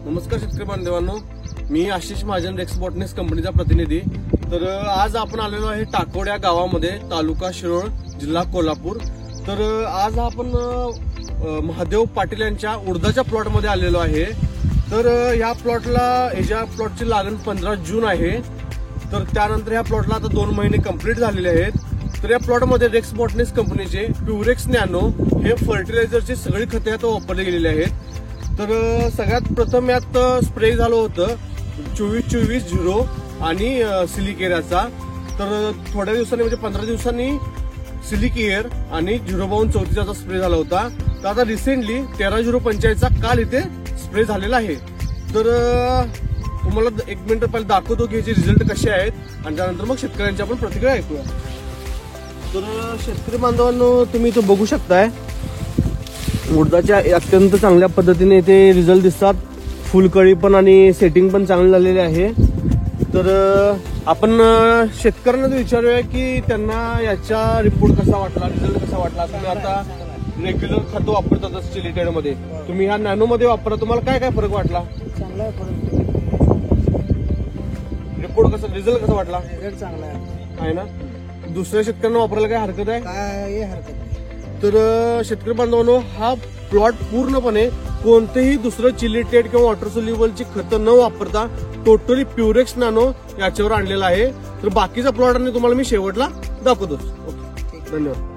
नमस्कार शेतकरी बांधवांनो, मी आशिष महाजन रेक्सबॉटनेस कंपनीचा प्रतिनिधी। तर आज आपण आलेलो आहे टाकोड या गावामध्ये, तालुका शिरोळ, जिल्हा कोल्हापूर। तर आज आपण महादेव पाटील यांच्या उडदाच्या प्लॉट मध्ये आलेलो आहे। तर या प्लॉटची लागण 15 जून आहे। तर त्यानंतर या प्लॉटला आता 2 महिने कंप्लीट झालेले आहेत। तर या प्लॉटमध्ये रेक्सबॉटनेस कंपनीचे प्युरेक्स नॅनो हे फर्टिलायझरची सगळी खते आता वापरले गेलेली आहेत। तर सगळ्यात प्रथम यात स्प्रे झालं होतं 24-24-0 आणि सिलिकेअरचा। तर थोड्या दिवसांनी म्हणजे 15 दिवसांनी सिलिकेअर आणि 052-34चा स्प्रे झाला होता। तर आता रिसेंटली 13-0-45चा काल इथे स्प्रे झालेला आहे। तर तुम्हाला 1 मिनिट पहिले दाखवतो की याचे रिझल्ट कसे आहेत आणि त्यानंतर मग शेतकऱ्यांची आपण प्रतिक्रिया ऐकूया। तर शेतकरी बांधवांनो, तुम्ही इथे बघू शकताय उडदाच्या अत्यंत चांगल्या पद्धतीने इथे रिझल्ट दिसतात। फुलकळी पण आणि सेटिंग पण चांगली झालेली आहे। तर आपण शेतकऱ्यांना विचारूया की त्यांना याचा रिपोर्ट कसा वाटला, रिझल्ट कसा वाटला। तुम्ही आता रेग्युलर खत वापरतात चिलिटेड मध्ये, तुम्ही ह्या नॅनो मध्ये वापरा, तुम्हाला काय काय फरक वाटला? चांगला फरक, रिपोर्ट कसा, रिझल्ट कसा वाटला? रिझल्ट चांगला आहे ना? दुसऱ्या शेतकऱ्यांना वापरायला काय हरकत आहे? काय हरकत नाही। तर शेतकरी बांधवांनो, हा प्लॉट पूर्णपणे कोणतेही दुसरं चिलिटेड किंवा वॉटर सोल्युबलची खतं न वापरता टोटली प्युरेक्स नॅनो याच्यावर आणलेला आहे। तर बाकीचा प्लॉट आणि तुम्हाला मी शेवटला दाखवतोच। ओके, धन्यवाद।